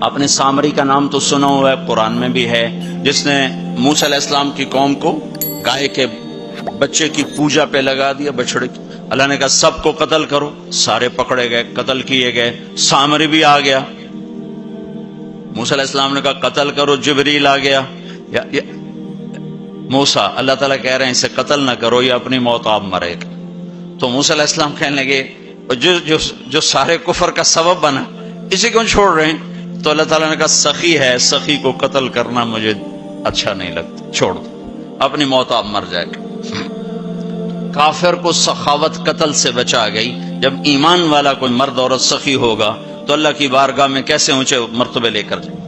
آپ نے سامری کا نام تو سنا ہوا ہے، قرآن میں بھی ہے، جس نے موسیٰ علیہ السلام کی قوم کو گائے کے بچے کی پوجا پہ لگا دیا، بچڑے کی۔ اللہ نے کہا سب کو قتل کرو، سارے پکڑے گئے، قتل کیے گئے۔ سامری بھی آ گیا، موسیٰ علیہ السلام نے کہا قتل کرو، جبریل آ گیا۔ موسیٰ، اللہ تعالیٰ کہہ رہے ہیں اسے قتل نہ کرو، یہ اپنی موت آپ مرے گا۔ تو موسیٰ علیہ السلام کہنے لگے جو سارے کفر کا سبب بنا، اسی کیوں چھوڑ رہے ہیں؟ تو اللہ تعالیٰ نے کہا سخی ہے، سخی کو قتل کرنا مجھے اچھا نہیں لگتا، چھوڑ دو، اپنی موت آپ مر جائے گا۔ کافر کو سخاوت قتل سے بچا گئی۔ جب ایمان والا کوئی مرد عورت سخی ہوگا تو اللہ کی بارگاہ میں کیسے اونچے مرتبے لے کر جائے۔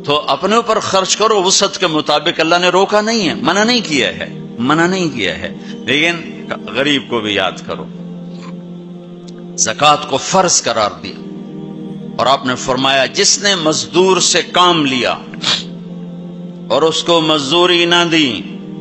تو اپنے اوپر خرچ کرو وسعت کے مطابق، اللہ نے روکا نہیں ہے، منع نہیں کیا ہے، منع نہیں کیا ہے، لیکن غریب کو بھی یاد کرو۔ زکوٰۃ کو فرض قرار دیا، اور آپ نے فرمایا جس نے مزدور سے کام لیا اور اس کو مزدوری نہ دی،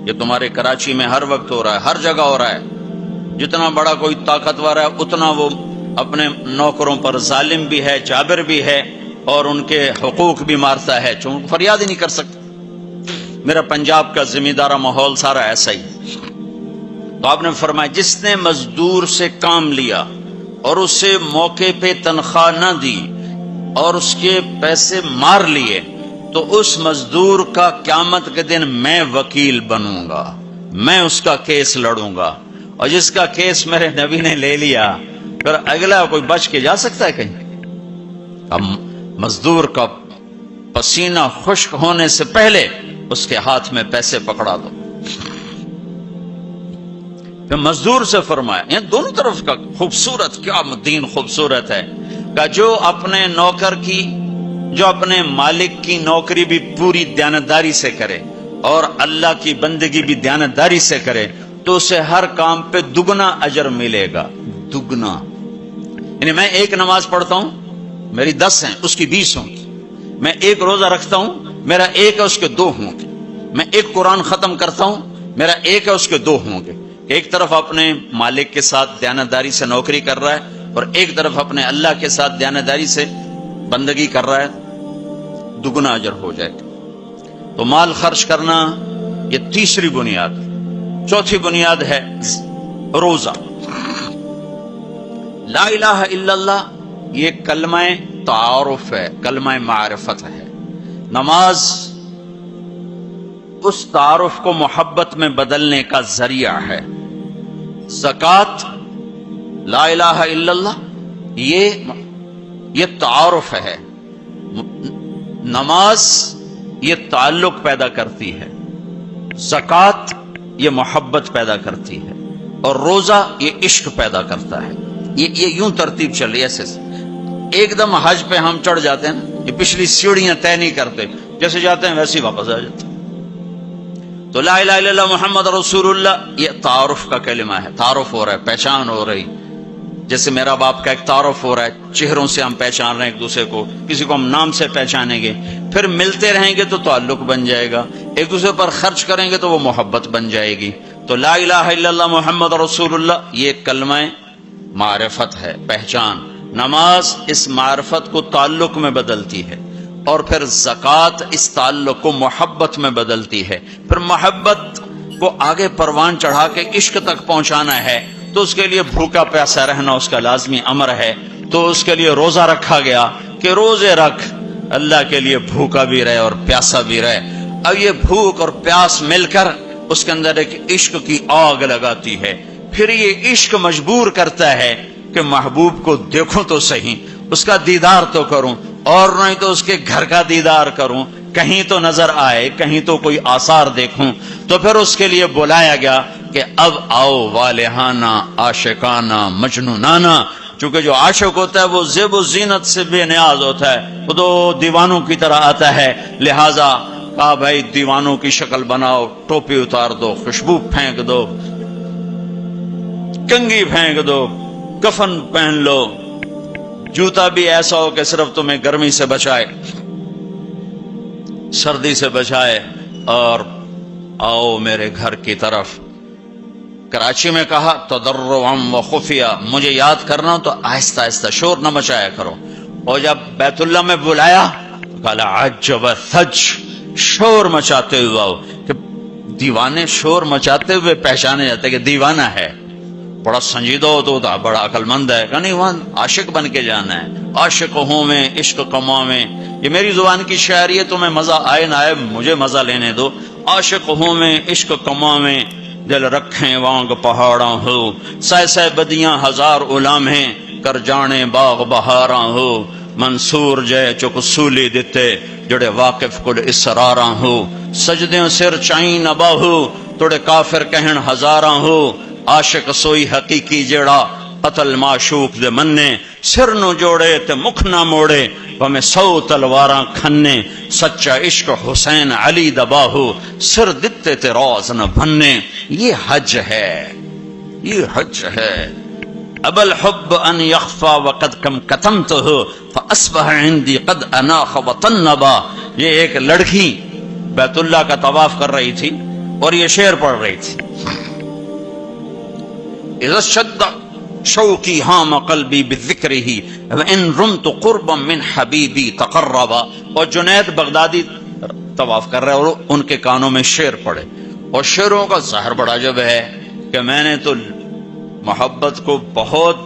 یہ تمہارے کراچی میں ہر وقت ہو رہا ہے، ہر جگہ ہو رہا ہے، جتنا بڑا کوئی طاقتور ہے اتنا وہ اپنے نوکروں پر ظالم بھی ہے، جابر بھی ہے، اور ان کے حقوق بھی مارتا ہے، چونکہ فریاد ہی نہیں کر سکتا۔ میرا پنجاب کا زمیندارہ ماحول سارا ایسا ہی۔ تو آپ نے فرمایا جس نے مزدور سے کام لیا اور اسے موقع پہ تنخواہ نہ دی اور اس کے پیسے مار لیے، تو اس مزدور کا قیامت کے دن میں وکیل بنوں گا، میں اس کا کیس لڑوں گا، اور جس کا کیس میرے نبی نے لے لیا پھر اگلا کوئی بچ کے جا سکتا ہے کہیں؟ اب مزدور کا پسینہ خشک ہونے سے پہلے اس کے ہاتھ میں پیسے پکڑا دو۔ پھر مزدور سے فرمایا، یہ دونوں طرف کا خوبصورت، کیا دین خوبصورت ہے، کہ جو اپنے نوکر کی، جو اپنے مالک کی نوکری بھی پوری دیانتداری سے کرے اور اللہ کی بندگی بھی دیانتداری سے کرے، تو اسے ہر کام پہ دگنا اجر ملے گا، دگنا۔ یعنی میں ایک نماز پڑھتا ہوں، میری 10 ہیں، اس کی 20 ہوں گی۔ میں ایک روزہ رکھتا ہوں، میرا 1 ہے، اس کے 2 ہوں گے۔ میں ایک قرآن ختم کرتا ہوں، میرا 1 ہے، اس کے 2 ہوں گے۔ ایک طرف اپنے مالک کے ساتھ دیانتداری سے نوکری کر رہا ہے، اور ایک طرف اپنے اللہ کے ساتھ دیانتداری سے بندگی کر رہا ہے، دگنا اجر ہو جائے گا۔ تو مال خرچ کرنا یہ تیسری بنیاد۔ چوتھی بنیاد ہے روزہ۔ لا الہ الا اللہ یہ کلمہ تعارف ہے، کلمہ معرفت ہے۔ نماز اس تعارف کو محبت میں بدلنے کا ذریعہ ہے۔ زکوٰۃ، لا الہ الا اللہ یہ تعارف ہے۔ نماز یہ تعلق پیدا کرتی ہے، زکوٰۃ یہ محبت پیدا کرتی ہے، اور روزہ یہ عشق پیدا کرتا ہے۔ یہ یوں ترتیب چل رہی ہے ایسے۔ ایک دم حج پہ ہم چڑھ جاتے ہیں نا، یہ پچھلی سیڑھیاں طے نہیں کرتے، جیسے جاتے ہیں ویسے ہی واپس آ جاتے ہیں۔ تو لا الہ الا اللہ محمد رسول اللہ یہ تعارف کا کلمہ ہے، تعارف ہو رہا ہے، پہچان ہو رہی۔ جیسے میرا باپ کا ایک تعارف ہو رہا ہے، چہروں سے ہم پہچان رہے ہیں ایک دوسرے کو، کسی کو ہم نام سے پہچانیں گے، پھر ملتے رہیں گے تو تعلق بن جائے گا، ایک دوسرے پر خرچ کریں گے تو وہ محبت بن جائے گی۔ تو لا الہ الا اللہ محمد رسول اللہ یہ کلمہ معرفت ہے، پہچان۔ نماز اس معرفت کو تعلق میں بدلتی ہے، اور پھر زکوٰۃ اس تعلق کو محبت میں بدلتی ہے۔ پھر محبت کو آگے پروان چڑھا کے عشق تک پہنچانا ہے، تو اس کے لیے بھوکا پیاسا رہنا اس کا لازمی امر ہے۔ تو اس کے لیے روزہ رکھا گیا کہ روزے رکھ، اللہ کے لیے بھوکا بھی رہے اور پیاسا بھی رہے۔ اب یہ بھوک اور پیاس مل کر اس کے اندر ایک عشق کی آگ لگاتی ہے، پھر یہ عشق مجبور کرتا ہے کہ محبوب کو دیکھوں تو صحیح، اس کا دیدار تو کروں، اور نہیں تو اس کے گھر کا دیدار کروں، کہیں تو نظر آئے، کہیں تو کوئی آثار دیکھوں۔ تو پھر اس کے لیے بلایا گیا کہ اب آؤ والہانہ عاشقانہ مجنونانہ، چونکہ جو عاشق ہوتا ہے وہ زیب و زینت سے بے نیاز ہوتا ہے، وہ تو دیوانوں کی طرح آتا ہے، لہذا کہا بھائی دیوانوں کی شکل بناؤ، ٹوپی اتار دو، خوشبو پھینک دو، کنگھی پھینک دو، کفن پہن لو، جوتا بھی ایسا ہو کہ صرف تمہیں گرمی سے بچائے، سردی سے بچائے، اور آؤ میرے گھر کی طرف۔ کراچی میں کہا تضرعا و خفیہ، مجھے یاد کرنا ہو تو آہستہ آہستہ، شور نہ مچایا کرو. اور جب بیت اللہ میں بلایا تو کہا عجب ثج، شور مچاتے ہوئے آؤ. کہ دیوانے شور مچاتے ہوئے پہچانے جاتے کہ دیوانہ ہے، بڑا سنجیدہ ہو تو بڑا عقل مند ہے. کہ نہیں، وہاں عاشق بن کے جانا ہے. عاشق ہوں میں عشق کما میں، یہ میری زبان کی شاعری ہے، تمہیں مزہ آئے نہ آئے مجھے مزہ لینے دو. عاشق ہوں میں عشق کما میں، دل رکھیں وانگ پہاڑاں ہو، سہ سہ بدیاں ہزار غلامیں، کر جانے باغ بہاراں ہو. منصور جے چک سولی دیتے، جڑے واقف کل اسراراں ہو. سجدیں سر چائیں نہ باہو، توڑے کافر کہن ہزاراں ہو. عاشق سوئی حقیقی جڑا قتل معشوق دے مننے، سر نو جوڑے تے مکھ نہ موڑے، ہمیں 100 تلواراں کھنے. سچا عشق حسین علی دباہو، سر دتے تے روز نہ بننے. یہ حج ہے، یہ حج ہے. اب الحب ان یخفا وقد کم کتمتہ فاصبح عندی قد اناخ وطنبا. یہ ایک لڑکی بیت اللہ کا طواف کر رہی تھی اور یہ شعر پڑھ رہی تھی. اذا شد شوقی ہام قلبی بذکرہ وان رمت قربا من حبیبی تقربا. اور جنید بغدادی طواف کر رہے اور ان کے کانوں میں شعر پڑے. اور شعروں کا ظاہر بڑا جب ہے کہ میں نے تو محبت کو بہت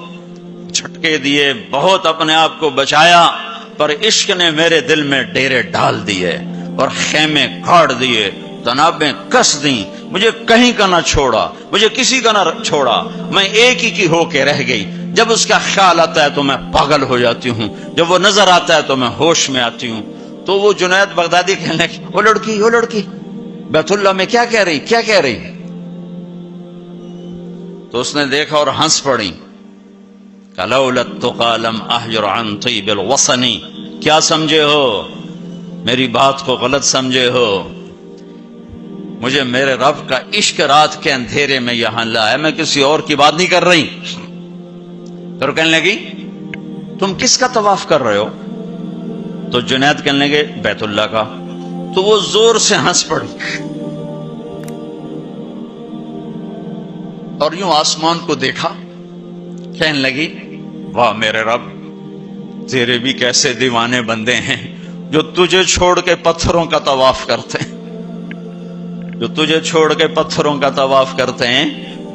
جھٹکے دیے، بہت اپنے آپ کو بچایا، پر عشق نے میرے دل میں ڈیرے ڈال دیے اور خیمے کاٹ دیے، تنابیں کس دیں، مجھے کہیں کا نہ چھوڑا، مجھے کسی کا نہ چھوڑا، میں ایک ہی کی ہو کے رہ گئی. جب اس کا خیال آتا ہے تو میں پاگل ہو جاتی ہوں، جب وہ نظر آتا ہے تو میں ہوش میں آتی ہوں. تو وہ جنید بغدادی کہنے لگے وہ لڑکی بیت اللہ میں کیا کہہ رہی. تو اس نے دیکھا اور ہنس پڑی. لولا التقى لم اهجر عن طيب الوطن. کیا سمجھے ہو، میری بات کو غلط سمجھے ہو، مجھے میرے رب کا عشق رات کے اندھیرے میں یہاں لایا، میں کسی اور کی بات نہیں کر رہی. پھر کہنے لگی تم کس کا طواف کر رہے ہو؟ تو جنید کہنے لگے بیت اللہ کا. تو وہ زور سے ہنس پڑی اور یوں آسمان کو دیکھا، کہنے لگی واہ میرے رب، تیرے بھی کیسے دیوانے بندے ہیں جو تجھے چھوڑ کے پتھروں کا طواف کرتے ہیں، جو تجھے چھوڑ کے پتھروں کا طواف کرتے ہیں.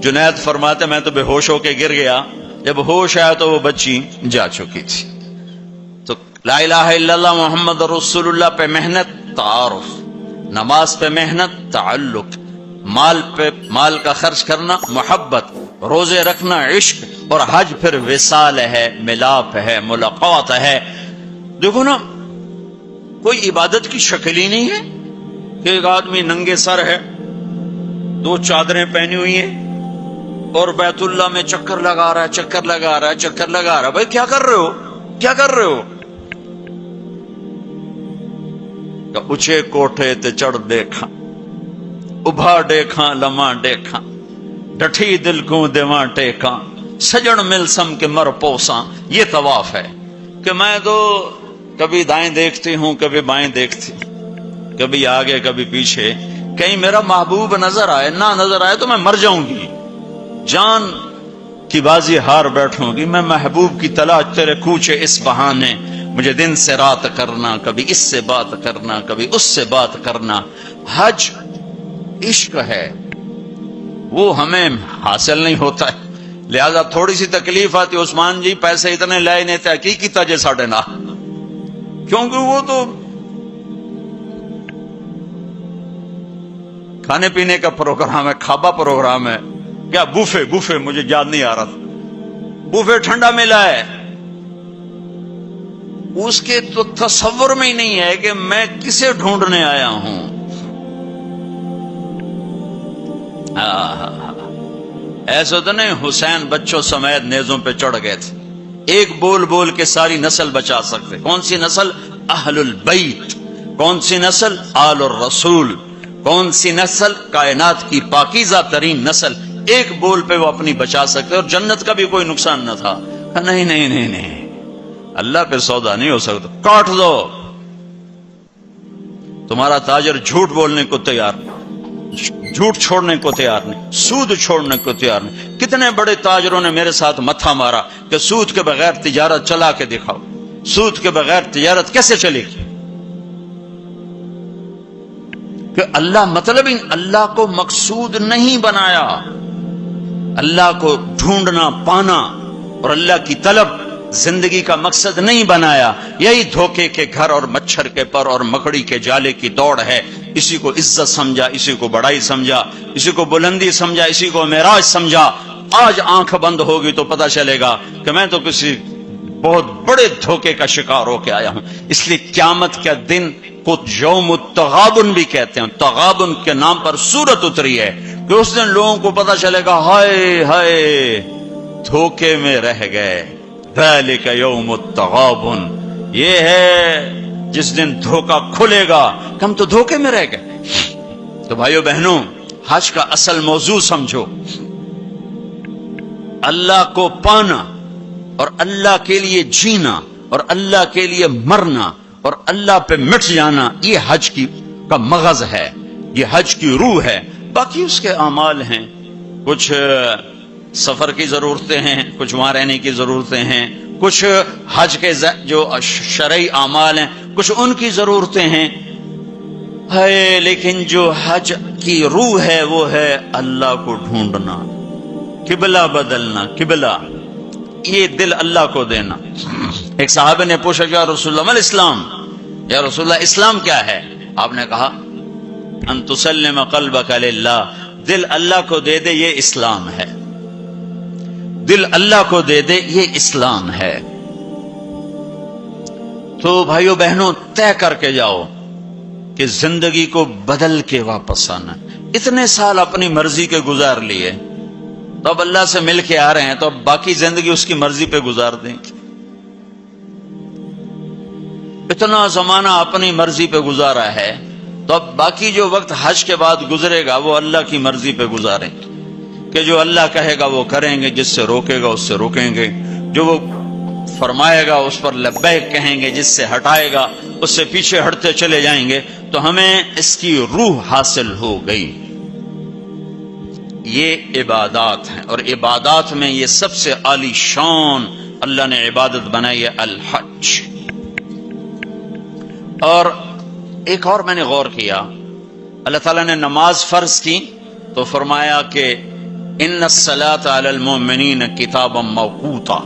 جنید فرماتے میں تو بے ہوش ہو کے گر گیا، جب ہوش آیا تو وہ بچی جا چکی تھی. تو لا الہ الا اللہ محمد رسول اللہ پہ محنت تعارف، نماز پہ محنت تعلق، مال کا خرچ کرنا محبت، روزے رکھنا عشق، اور حج پھر وصال ہے، ملاپ ہے، ملاقات ہے. دیکھو نا، کوئی عبادت کی شکل ہی نہیں ہے کہ ایک آدمی ننگے سر ہے، 2 چادریں پہنی ہوئی ہیں اور بیت اللہ میں چکر لگا رہا ہے. بھائی کیا کر رہے ہو؟ کہ اچھے کوٹھے تے چڑھ دیکھا، ابھا دیکھا لمحہ دیکھا، ڈٹھی دل کو دیواں ٹیکاں، سجن مل سم کے مر پوساں. یہ طواف ہے کہ میں تو کبھی دائیں دیکھتی ہوں، کبھی بائیں دیکھتی، کبھی آگے کبھی پیچھے، کہیں میرا محبوب نظر آئے، نہ نظر آئے تو میں مر جاؤں گی، جان کی بازی ہار بیٹھوں گی. میں محبوب کی تلاش، تیرے کوچے اس بہانے، مجھے دن سے رات کرنا، کبھی اس سے بات کرنا، کبھی اس سے بات کرنا. حج عشق ہے، وہ ہمیں حاصل نہیں ہوتا ہے، لہذا تھوڑی سی تکلیف آتی. عثمان جی پیسے اتنے لائے نہیں تھے، کی کیتا جے ساڑھے نہ، کیونکہ وہ تو کھانے پینے کا پروگرام ہے، کھابا پروگرام ہے. کیا بوفے مجھے یاد نہیں آ رہا تھا، بوفے ٹھنڈا ملا ہے. اس کے تو تصور میں ہی نہیں ہے کہ میں کسے ڈھونڈنے آیا ہوں. ایسا تو نہیں حسین بچوں سمیت نیزوں پہ چڑھ گئے تھے، ایک بول کے ساری نسل بچا سکتے. کون سی نسل؟ اہل البیت. کون سی نسل؟ آل الرسول. کون سی نسل؟ کائنات کی پاکیزہ ترین نسل. ایک بول پہ وہ اپنی بچا سکتے، اور جنت کا بھی کوئی نقصان نہ تھا. نہیں، اللہ پہ سودا نہیں ہو سکتا. کاٹ دو. تمہارا تاجر جھوٹ بولنے کو تیار، جھوٹ چھوڑنے کو تیار نہیں، سود چھوڑنے کو تیار نہیں۔ کتنے بڑے تاجروں نے میرے ساتھ متھا مارا کہ سود کے بغیر تجارت چلا کے دکھاؤ، سود کے بغیر تجارت کیسے چلے گی؟ کہ اللہ مطلب اللہ کو مقصود نہیں بنایا، اللہ کو ڈھونڈنا پانا اور اللہ کی طلب زندگی کا مقصد نہیں بنایا۔ یہی دھوکے کے گھر اور مچھر کے پر اور مکڑی کے جالے کی دوڑ ہے۔ اسی کو عزت سمجھا، اسی کو بڑائی سمجھا، اسی کو بلندی سمجھا، اسی کو معراج سمجھا۔ آج آنکھ بند ہوگی تو پتہ چلے گا کہ میں تو کسی بہت بڑے دھوکے کا شکار ہو کے آیا ہوں۔ اس لیے قیامت کا دن کو یوم التغابن بھی کہتے ہیں، تغابن کے نام پر سورت اتری ہے کہ اس دن لوگوں کو پتہ چلے گا ہائے ہائے دھوکے میں رہ گئے۔ ذالک یوم التغابن، یہ ہے جس دن دھوکا کھلے گا کہ ہم تو دھوکے میں رہ گئے۔ تو بھائیو بہنوں، حج کا اصل موضوع سمجھو، اللہ کو پانا اور اللہ کے لیے جینا اور اللہ کے لیے مرنا اور اللہ پہ مٹ جانا، یہ حج کا مغز ہے، یہ حج کی روح ہے۔ باقی اس کے اعمال ہیں، کچھ سفر کی ضرورتیں ہیں، کچھ وہاں رہنے کی ضرورتیں ہیں، کچھ حج کے جو شرعی اعمال ہیں کچھ ان کی ضرورتیں ہیں، لیکن جو حج کی روح ہے وہ ہے اللہ کو ڈھونڈنا، قبلہ بدلنا، قبلہ یہ دل اللہ کو دینا۔ ایک صحابہ نے پوچھا یا رسول اللہ مل اسلام، یا رسول اللہ اسلام کیا ہے؟ آپ نے کہا ان تسلم قلبک للہ، دل اللہ کو دے دے، یہ اسلام ہے۔ دل اللہ کو دے دے، یہ اسلام ہے۔ تو بھائیو بہنوں، طے کر کے جاؤ کہ زندگی کو بدل کے واپس آنا۔ اتنے سال اپنی مرضی کے گزار لیے، تو اب اللہ سے مل کے آ رہے ہیں، تو اب باقی زندگی اس کی مرضی پہ گزار دیں۔ اتنا زمانہ اپنی مرضی پہ گزارا ہے، تو اب باقی جو وقت حج کے بعد گزرے گا وہ اللہ کی مرضی پہ گزاریں کہ جو اللہ کہے گا وہ کریں گے، جس سے روکے گا اس سے روکیں گے، جو وہ فرمائے گا اس پر لبیک کہیں گے، جس سے ہٹائے گا اس سے پیچھے ہٹتے چلے جائیں گے۔ تو ہمیں اس کی روح حاصل ہو گئی۔ یہ عبادات ہیں، اور عبادات میں یہ سب سے عالی شان اللہ نے عبادت بنائی ہے الحج۔ اور ایک اور میں نے غور کیا، اللہ تعالیٰ نے نماز فرض کی تو فرمایا کہ ان الصلاۃ علی المؤمنین کتابا موقوتا،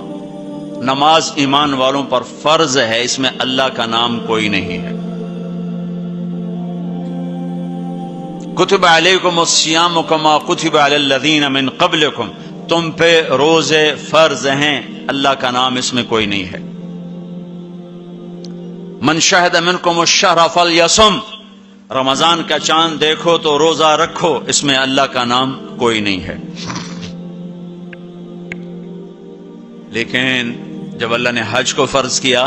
نماز ایمان والوں پر فرض ہے، اس میں اللہ کا نام کوئی نہیں ہے۔ کتب علیکم الصیام کما کتب علی الذین من قبلکم، تم پہ روزے فرض ہیں، اللہ کا نام اس میں کوئی نہیں ہے۔ من شہد منکم الشہر فلیصم، رمضان کا چاند دیکھو تو روزہ رکھو، اس میں اللہ کا نام کوئی نہیں ہے۔ لیکن جب اللہ نے حج کو فرض کیا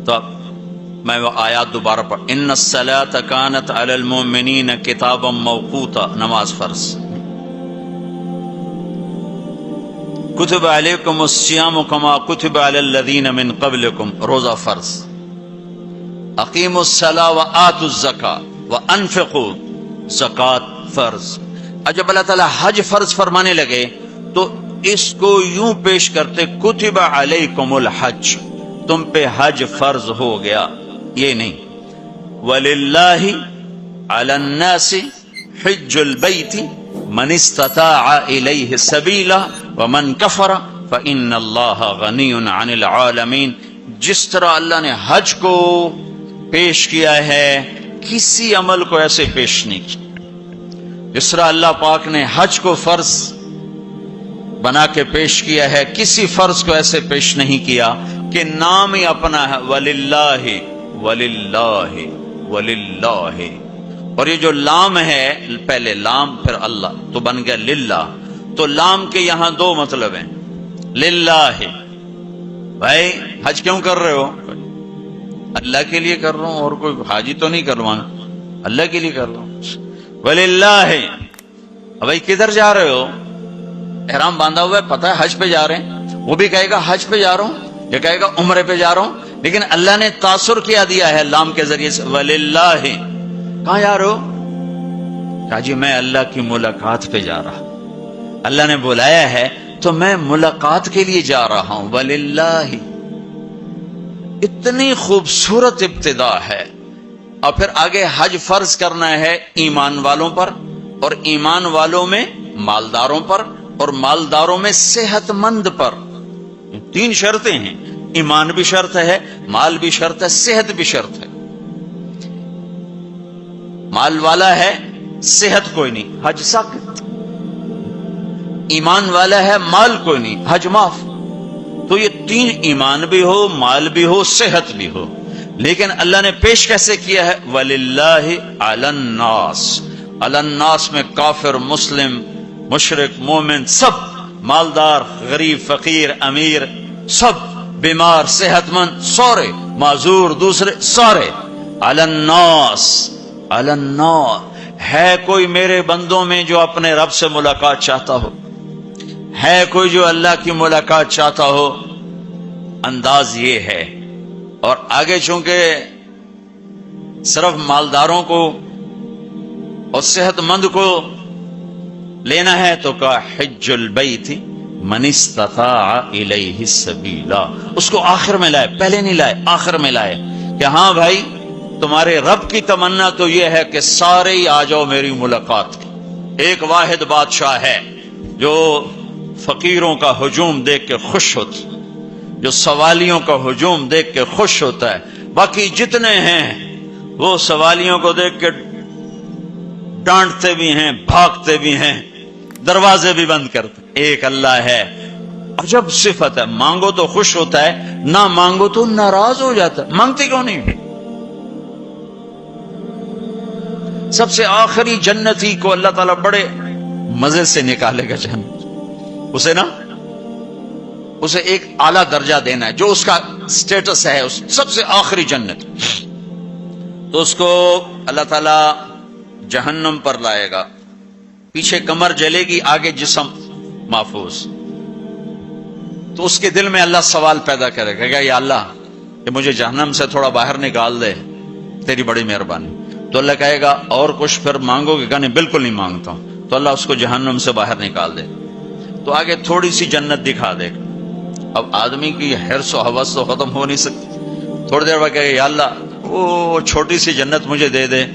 تو اب میں وہ آیات دوبارہ پڑھ، ان الصلاۃ کانت علی المؤمنین کتابا موقوتا، نماز فرض۔ کتب علیکم الصیام کما کتب علی الذین من قبلکم، روزہ فرض۔ اقیموا الصلاۃ وآتوا الزکاۃ وانفقوا، زکوٰۃ فرض۔ جب اللہ تعالیٰ حج فرض فرمانے لگے تو اس کو یوں پیش کرتے، کتب علیکم الحج، تم پہ حج فرض ہو گیا، یہ نہیں۔ وللہ علی الناس حج البیت من استطاع الیہ سبیلا ومن کفر فإن اللہ غنی عن العالمین۔ جس طرح اللہ نے حج کو پیش کیا ہے، کسی عمل کو ایسے پیش نہیں کیا۔ جس طرح اللہ پاک نے حج کو فرض بنا کے پیش کیا ہے، کسی فرض کو ایسے پیش نہیں کیا کہ نام ہی اپنا ہے، وللہ وللہ وللہ۔ اور یہ جو لام ہے، پہلے لام پھر اللہ، تو بن گیا للہ۔ تو لام کے یہاں دو مطلب ہیں، للہ، بھائی حج کیوں کر رہے ہو؟ اللہ کے لیے کر رہا ہوں، اور کوئی حاجی تو نہیں کروانا، اللہ کے لیے کر رہا ہوں۔ وللہ، بھائی کدھر جا رہے ہو؟ احرام باندھا ہوا ہے، پتہ ہے حج پہ جا رہے ہیں، وہ بھی کہے گا حج پہ جا رہا ہوں، یہ کہے گا عمرے پہ جا رہا ہوں، لیکن اللہ نے تاثر کیا دیا ہے لام کے ذریعے سے، وللہ۔ کہاں جا رہے ہو؟ کہا جی میں اللہ کی ملاقات پہ جا رہا، اللہ نے بلایا ہے تو میں ملاقات کے لیے جا رہا ہوں. وللہ، اتنی خوبصورت ابتدا ہے. اور پھر آگے حج فرض کرنا ہے ایمان والوں پر، اور ایمان والوں میں مالداروں پر، اور مالداروں میں صحت مند پر. 3 شرطیں ہیں، ایمان بھی شرط ہے، مال بھی شرط ہے، صحت بھی شرط ہے. مال والا ہے، صحت کوئی نہیں، حج ساقط. ایمان والا ہے، مال کوئی نہیں، حج معاف. تو یہ 3، ایمان بھی ہو، مال بھی ہو، صحت بھی ہو. لیکن اللہ نے پیش کیسے کیا ہے؟ وَلِلَّهِ عَلَى النَّاسِ. عَلَى النَّاسِ میں کافر، مسلم، مشرک، مومن، سب، مالدار، غریب، فقیر، امیر، سب، بیمار، صحت مند، سارے، معذور، دوسرے، سارے. عَلَى النَّاسِ، عَلَى النَّاسِ. ہے کوئی میرے بندوں میں جو اپنے رب سے ملاقات چاہتا ہو؟ ہے کوئی جو اللہ کی ملاقات چاہتا ہو؟ انداز یہ ہے. اور آگے چونکہ صرف مالداروں کو اور صحت مند کو لینا ہے تو کہا حج البیت من استطاع الیہ السبیلا. اس کو آخر میں لائے، پہلے نہیں لائے، آخر میں لائے کہ ہاں بھائی تمہارے رب کی تمنا تو یہ ہے کہ سارے ہی آ جاؤ میری ملاقات کی. ایک واحد بادشاہ ہے جو فقیروں کا ہجوم دیکھ کے خوش ہوتا، جو سوالیوں کا ہجوم دیکھ کے خوش ہوتا ہے. باقی جتنے ہیں وہ سوالیوں کو دیکھ کے ڈانٹتے بھی ہیں، بھاگتے بھی ہیں، دروازے بھی بند کرتے. ایک اللہ ہے، عجب صفت ہے، مانگو تو خوش ہوتا ہے، نہ مانگو تو ناراض ہو جاتا ہے. مانگتے کیوں نہیں؟ سب سے آخری جنتی کو اللہ تعالیٰ بڑے مزے سے نکالے گا جنت. اسے ایک اعلیٰ درجہ دینا ہے جو اس کا سٹیٹس ہے، اس سب سے آخری جنت. تو اس کو اللہ تعالیٰ جہنم پر لائے گا، پیچھے کمر جلے گی، آگے جسم محفوظ. تو اس کے دل میں اللہ سوال پیدا کرے گا، یا اللہ کہ مجھے جہنم سے تھوڑا باہر نکال دے، تیری بڑی مہربانی. تو اللہ کہے گا اور کچھ پھر مانگو گے؟ کہنے بالکل نہیں مانگتا ہوں. تو اللہ اس کو جہنم سے باہر نکال دے. تو آگے تھوڑی سی جنت دکھا دے گا. اب آدمی کی حرص و ہوس تو ختم ہو نہیں سکتی. تھوڑی دیر بعد کہے گا یا اللہ وہ چھوٹی سی جنت مجھے دے دے،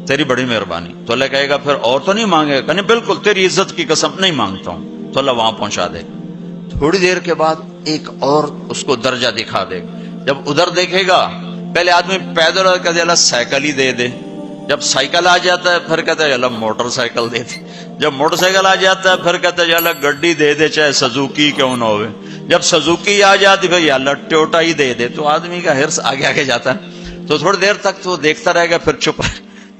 تیری بڑی مہربانی. تو اللہ کہے گا پھر اور تو نہیں مانگے گا؟ کہنے بالکل تیری عزت کی قسم نہیں مانگتا ہوں. تو اللہ وہاں پہنچا دے گا. تھوڑی دیر کے بعد ایک اور اس کو درجہ دکھا دے گا. جب ادھر دیکھے گا پہلے آدمی پیدل اور کہتے اللہ سائیکل ہی دے دے. جب سائیکل آ جاتا ہے پھر کہتا ہے اللہ موٹر سائیکل دے دے. جب موٹر سائیکل آ جاتا ہے پھر کہتا ہے اللہ گڈی دے دے چاہے سزوکی کیوں نہ ہوئے. جب سزوکی آ جاتی پھر اللہ ٹوٹا ہی دے دے. تو آدمی کا حرص آگے آگے جاتا ہے. تو تھوڑی دیر تک تو دیکھتا رہے گا، پھر چپ،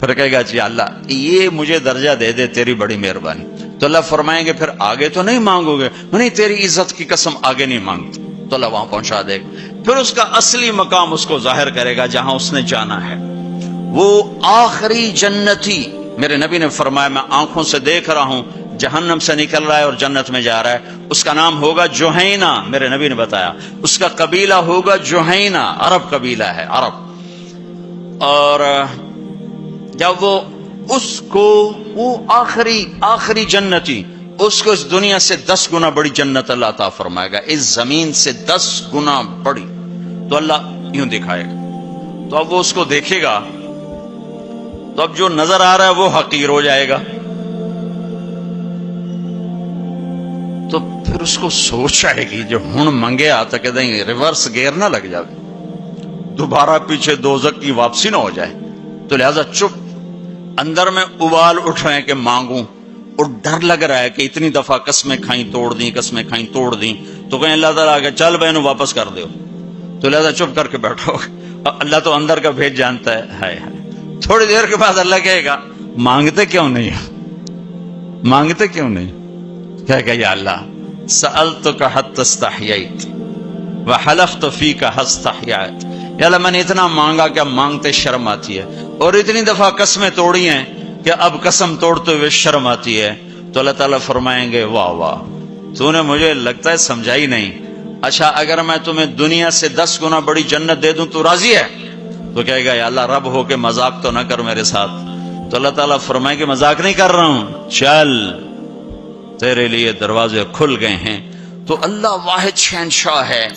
پھر کہے گا جی اللہ یہ مجھے درجہ دے دے، تیری بڑی مہربانی. تو اللہ فرمائیں گے پھر آگے تو نہیں مانگو گے؟ نہیں تیری عزت کی قسم آگے نہیں مانگتے. تو اللہ وہاں پہنچا دے گا. پھر اس کا اصلی مقام اس کو ظاہر کرے گا جہاں اس نے جانا ہے. وہ آخری جنتی، میرے نبی نے فرمایا میں آنکھوں سے دیکھ رہا ہوں جہنم سے نکل رہا ہے اور جنت میں جا رہا ہے. اس کا نام ہوگا جوہینہ. میرے نبی نے بتایا اس کا قبیلہ ہوگا جوہینہ، عرب قبیلہ ہے، عرب. اور جب وہ اس کو وہ آخری جنتی اس کو اس دنیا سے 10 گنا بڑی جنت اللہ عطا فرمائے گا، اس زمین سے 10 گنا بڑی. تو اللہ یوں دکھائے گا. تو اب وہ اس کو دیکھے گا تو اب جو نظر آ رہا ہے وہ حقیر ہو جائے گا. تو پھر اس کو سوچ آئے گی جو ہن منگے آتا کہ نہیں ریورس گیئر نہ لگ جائے، دوبارہ پیچھے دوزخ کی واپسی نہ ہو جائے. تو لہذا چپ، اندر میں ابال اٹھ رہے ہیں کہ مانگوں، اور ڈر لگ رہا ہے کہ اتنی دفعہ قسمیں کھائیں توڑ دیں، قسمیں کھائیں توڑ دیں. تو کہیں اللہ تعالیٰ آگے چل بہنوں واپس کر دو. تو لہذا چپ کر کے بیٹھو. اللہ تو اندر کا بھید جانتا ہے. ہائے ہائے. تھوڑی دیر کے بعد اللہ کہے گا مانگتے کیوں نہیں، مانگتے کیوں نہیں؟ کہے گا یا اللہ سألتک حتی استحییت وحلفت فیک حتی استحییت. یا اللہ میں نے اتنا مانگا کہ اب مانگتے شرم آتی ہے، اور اتنی دفعہ قسمیں توڑی ہیں کہ اب قسم توڑتے ہوئے شرم آتی ہے. تو اللہ تعالیٰ فرمائیں گے واہ واہ تو نے مجھے لگتا ہے سمجھائی نہیں. اچھا اگر میں تمہیں دنیا سے 10 گنا بڑی جنت دے دوں تو راضی ہے؟ تو کہے گا یا اللہ رب ہو کے مذاق تو نہ کر میرے ساتھ. تو اللہ تعالیٰ فرمائے کہ مذاق نہیں کر رہا ہوں، چل تیرے لیے دروازے کھل گئے ہیں۔ تو اللہ واحد شہنشاہ ہے،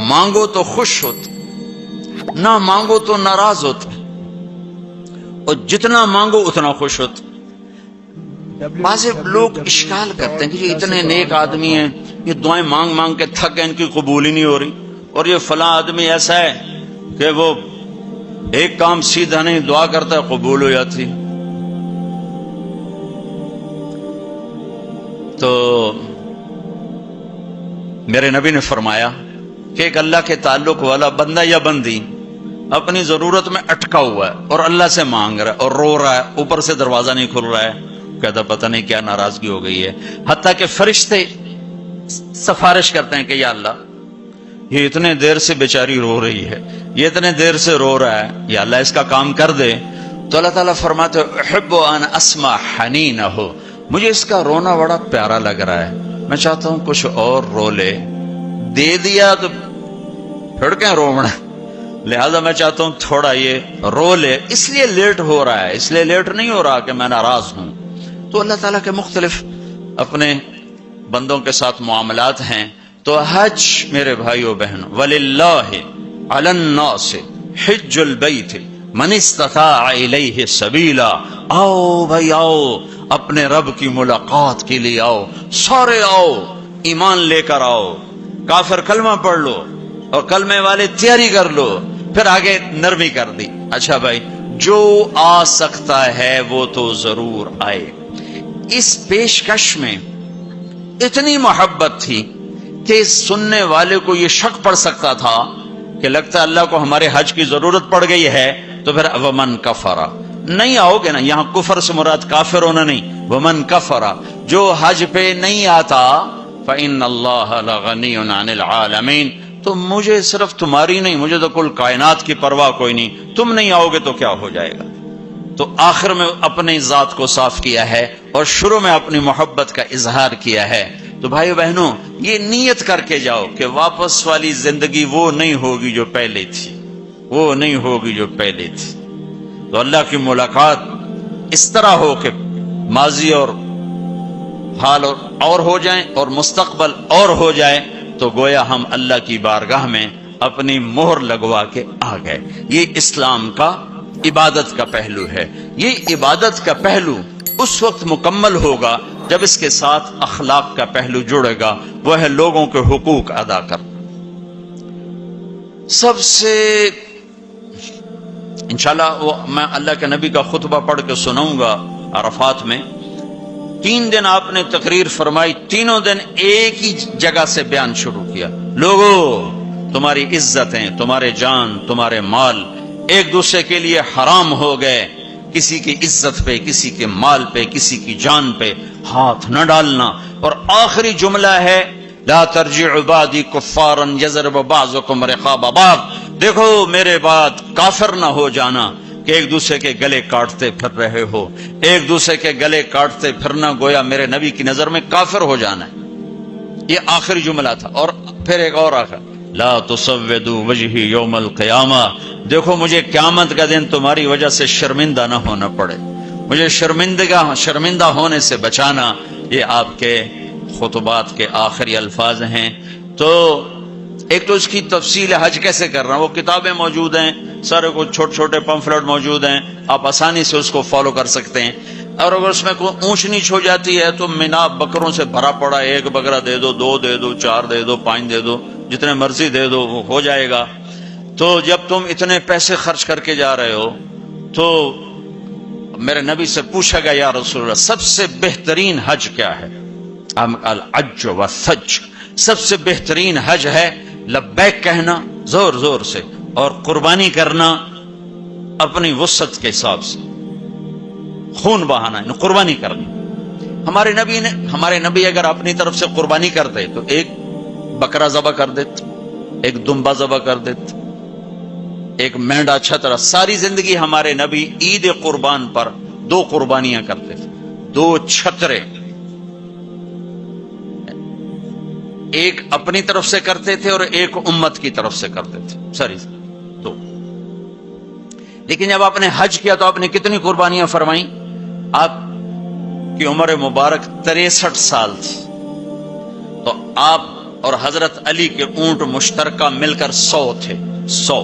مانگو تو خوش ہوتا، نہ مانگو تو ناراض ہوتا، اور جتنا مانگو اتنا خوش ہوتا۔ بعض لوگ اشکال کرتے ہیں کہ یہ اتنے نیک آدمی ہیں، یہ دعائیں مانگ مانگ کے تھک گئے، ان کی قبول ہی نہیں ہو رہی، اور یہ فلاں آدمی ایسا ہے کہ وہ ایک کام سیدھا نہیں، دعا کرتا ہے قبول ہو جاتی۔ تو میرے نبی نے فرمایا کہ ایک اللہ کے تعلق والا بندہ یا بندی اپنی ضرورت میں اٹکا ہوا ہے اور اللہ سے مانگ رہا ہے اور رو رہا ہے، اوپر سے دروازہ نہیں کھل رہا ہے، کہتا پتہ نہیں کیا ناراضگی ہو گئی ہے، حتیٰ کہ فرشتے سفارش کرتے ہیں کہ یا اللہ یہ اتنے دیر سے بیچاری رو رہی ہے، یہ اتنے دیر سے رو رہا ہے، یا اللہ اس کا کام کر دے۔ تو اللہ تعالیٰ فرماتے احب ان اسمع حنینہ، مجھے اس کا رونا بڑا پیارا لگ رہا ہے، میں چاہتا ہوں کچھ اور رو لے، دے دیا تو پھر کیا رونا، لہذا میں چاہتا ہوں تھوڑا یہ رو لے، اس لیے لیٹ ہو رہا ہے، اس لیے لیٹ نہیں ہو رہا کہ میں ناراض ہوں۔ تو اللہ تعالیٰ کے مختلف اپنے بندوں کے ساتھ معاملات ہیں۔ تو حج میرے بھائیو بہنوں، وَلِلَّهِ عَلَى النَّاسِ حِجُّ الْبَيْتِ مَنِ اسْتَطَاعَ إِلَيْهِ سَبِيلًا، آؤ بھائی آؤ، اپنے رب کی ملاقات کے لیے آؤ، سارے آؤ، ایمان لے کر آؤ، کافر کلمہ پڑھ لو اور کلمے والے تیاری کر لو، پھر آگے نرمی کر دی، اچھا بھائی جو آ سکتا ہے وہ تو ضرور آئے۔ اس پیشکش میں اتنی محبت تھی کہ سننے والے کو یہ شک پڑ سکتا تھا کہ لگتا ہے اللہ کو ہمارے حج کی ضرورت پڑ گئی ہے، تو پھر ومن کفر، نہیں آؤ گے نا، یہاں کفر سے مراد کافر ہونا نہیں، ومن کفر، جو حج پہ نہیں آتا فإن اللہ لغنی عن العالمین، تو مجھے صرف تمہاری نہیں، مجھے تو کل کائنات کی پرواہ کوئی نہیں، تم نہیں آؤ گے تو کیا ہو جائے گا۔ تو آخر میں اپنی ذات کو صاف کیا ہے اور شروع میں اپنی محبت کا اظہار کیا ہے۔ تو بھائی بہنوں یہ نیت کر کے جاؤ کہ واپس والی زندگی وہ نہیں ہوگی جو پہلے تھی، وہ نہیں ہوگی جو پہلے تھی۔ تو اللہ کی ملاقات اس طرح ہو کہ ماضی اور حال اور ہو جائیں اور مستقبل اور ہو جائے، تو گویا ہم اللہ کی بارگاہ میں اپنی مہر لگوا کے آ گئے۔ یہ اسلام کا عبادت کا پہلو ہے۔ یہ عبادت کا پہلو اس وقت مکمل ہوگا جب اس کے ساتھ اخلاق کا پہلو جڑے گا، وہ ہے لوگوں کے حقوق ادا کر۔ سب سے انشاءاللہ میں اللہ کے نبی کا خطبہ پڑھ کے سناؤں گا عرفات میں۔ 3 دن آپ نے تقریر فرمائی، تینوں دن ایک ہی جگہ سے بیان شروع کیا، لوگوں تمہاری عزتیں، تمہارے جان، تمہارے مال ایک دوسرے کے لیے حرام ہو گئے، کسی کی عزت پہ، کسی کے مال پہ، کسی کی جان پہ ہاتھ نہ ڈالنا۔ اور آخری جملہ ہے لا ترجعوا بعدی کفارا یضرب بعضکم رقاب بعض، دیکھو میرے بعد کافر نہ ہو جانا کہ ایک دوسرے کے گلے کاٹتے پھر رہے ہو، ایک دوسرے کے گلے کاٹتے پھرنا گویا میرے نبی کی نظر میں کافر ہو جانا ہے۔ یہ آخری جملہ تھا۔ اور پھر ایک اور آخر لا تسودوا وجہی یوم القیامہ، دیکھو مجھے قیامت کا دن تمہاری وجہ سے شرمندہ نہ ہونا پڑے، مجھے شرمندہ ہونے سے بچانا۔ یہ آپ کے خطبات کے آخری الفاظ ہیں۔ تو ایک تو اس کی تفصیل حج کیسے کر رہا ہوں، وہ کتابیں موجود ہیں، سارے کو چھوٹے چھوٹے پمفلٹ موجود ہیں، آپ آسانی سے اس کو فالو کر سکتے ہیں۔ اور اگر اس میں کوئی اونچ نیچ ہو جاتی ہے تو مینا بکروں سے بھرا پڑا، 1 بکرا دے دو، 2 دے دو، 4 دے دو، 5 دے دو، جتنے مرضی دے دو، وہ ہو جائے گا۔ تو جب تم اتنے پیسے خرچ کر کے جا رہے ہو تو میرے نبی سے پوچھا گیا یا رسول اللہ سب سے بہترین حج کیا ہے؟ الحج والثج، سب سے بہترین حج ہے لبیک کہنا زور زور سے اور قربانی کرنا اپنی وسعت کے حساب سے، خون بہانا، قربانی کرنی۔ ہمارے نبی اگر اپنی طرف سے قربانی کرتے تو 1 بکرا ذبح کر دیتے، 1 دمبا ذبح کر دیتے، 1 مینڈا، اچھا طرح۔ ساری زندگی ہمارے نبی عید قربان پر 2 قربانیاں کرتے تھے، 2 چھترے، 1 اپنی طرف سے کرتے تھے اور 1 امت کی طرف سے کرتے تھے، ساری 2۔ لیکن جب آپ نے حج کیا تو آپ نے کتنی قربانیاں فرمائیں؟ آپ کی عمر مبارک 63 سال تھی، تو آپ اور حضرت علی کے اونٹ مشترکہ مل کر 100 تھے، 100۔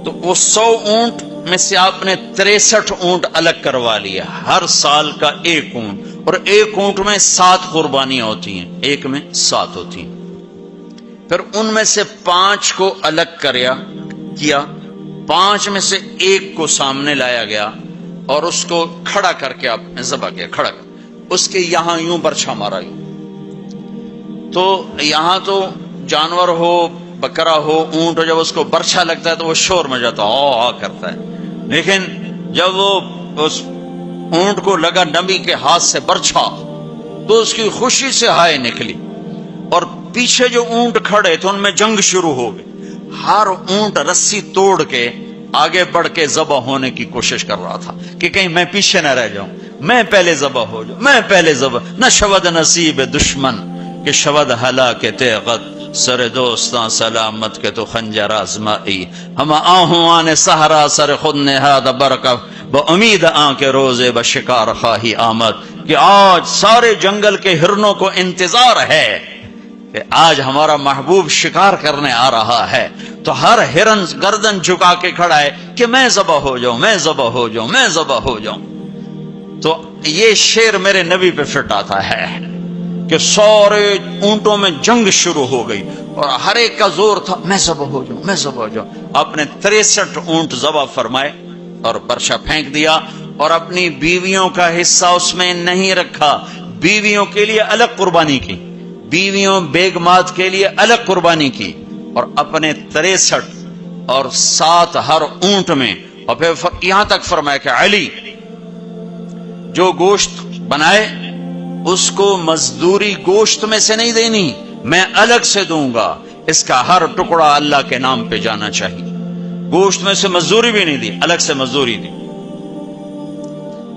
تو وہ 100 اونٹ میں سے آپ نے 63 اونٹ الگ کروا لیا، ہر سال کا ایک اونٹ، اور ایک اونٹ میں 7 قربانیاں ہوتی ہیں، ایک میں 7 ہوتی ہیں۔ پھر ان میں سے 5 کو الگ کیا، 5 میں سے ایک کو سامنے لایا گیا اور اس کو کھڑا کر کے آپ نے ذبح کیا، کھڑا کر اس کے یہاں یوں برچھا مارا یوں۔ تو یہاں تو جانور ہو، بکرا ہو، اونٹ ہو، جب اس کو برچھا لگتا ہے تو وہ شور مچاتا ہے، کرتا ہے، لیکن جب وہ اس اونٹ کو لگا نبی کے ہاتھ سے برچھا تو اس کی خوشی سے ہائے نکلی، اور پیچھے جو اونٹ کھڑے تھے ان میں جنگ شروع ہو گئی۔ ہر اونٹ رسی توڑ کے آگے بڑھ کے ذبح ہونے کی کوشش کر رہا تھا کہ کہیں میں پیچھے نہ رہ جاؤں، میں پہلے ذبح ہو جاؤں، میں پہلے ذبح۔ نہ شود نصیب دشمن کہ شود ہلاک تیغت، سر دوستاں سلامت کے تو خنجر آزمائی، ہم آہوں آنے سہرا سر خود نہاد برکف با امید آن کے روزے بشکار خواہی آمد، کہ آج سارے جنگل کے ہرنوں کو انتظار ہے کہ آج ہمارا محبوب شکار کرنے آ رہا ہے، تو ہر ہرن گردن جھکا کے کھڑا ہے کہ میں ذبح ہو جاؤں، میں ذبح ہو جاؤں، میں ذبح ہو جاؤں۔ تو یہ شعر میرے نبی پہ فٹ آتا ہے کہ سارے اونٹوں میں جنگ شروع ہو گئی اور ہر ایک کا زور تھا میں ذبح ہو جاؤں، میں ذبح ہو جاؤں۔ آپ نے 63 اونٹ ذبح فرمائے اور برچا پھینک دیا، اور اپنی بیویوں کا حصہ اس میں نہیں رکھا، بیویوں کے لیے الگ قربانی کی، بیویوں بیگمات کے لیے الگ قربانی کی، اور اپنے 63 اور 7 ہر اونٹ میں، اور پھر یہاں تک فرمایا کہ علی جو گوشت بنائے اس کو مزدوری گوشت میں سے نہیں دینی، میں الگ سے دوں گا، اس کا ہر ٹکڑا اللہ کے نام پہ جانا چاہیے، گوشت میں سے مزدوری بھی نہیں دی، الگ سے مزدوری دی۔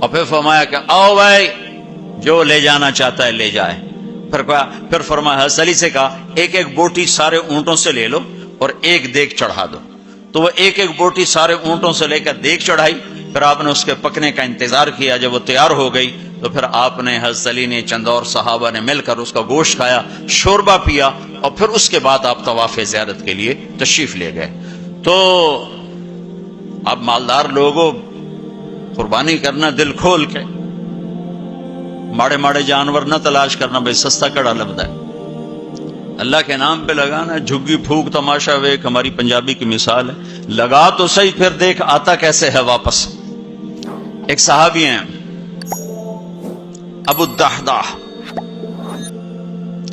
اور پھر فرمایا کہ آؤ بھائی جو لے جانا چاہتا ہے لے جائے۔ پھر فرمایا حضرت علی سے کہا ایک ایک بوٹی سارے اونٹوں سے لے لو اور ایک دیگ چڑھا دو، تو وہ ایک ایک بوٹی سارے اونٹوں سے لے کر دیگ چڑھائی۔ پھر آپ نے اس کے پکنے کا انتظار کیا، جب وہ تیار ہو گئی تو پھر آپ نے حضرت علی نے چند اور صحابہ نے مل کر اس کا گوشت کھایا، شوربہ پیا، اور پھر اس کے بعد آپ طواف زیارت کے لیے تشریف لے گئے۔ تو اب مالدار لوگوں قربانی کرنا دل کھول کے، ماڑے ماڑے جانور نہ تلاش کرنا، بھائی سستا کڑا لبدا ہے، اللہ کے نام پہ لگانا، جھگی پھونک تماشا ویک، ہماری پنجابی کی مثال ہے، لگا تو صحیح پھر دیکھ آتا کیسے ہے واپس۔ ایک صحابی ہیں ابو الدحداح،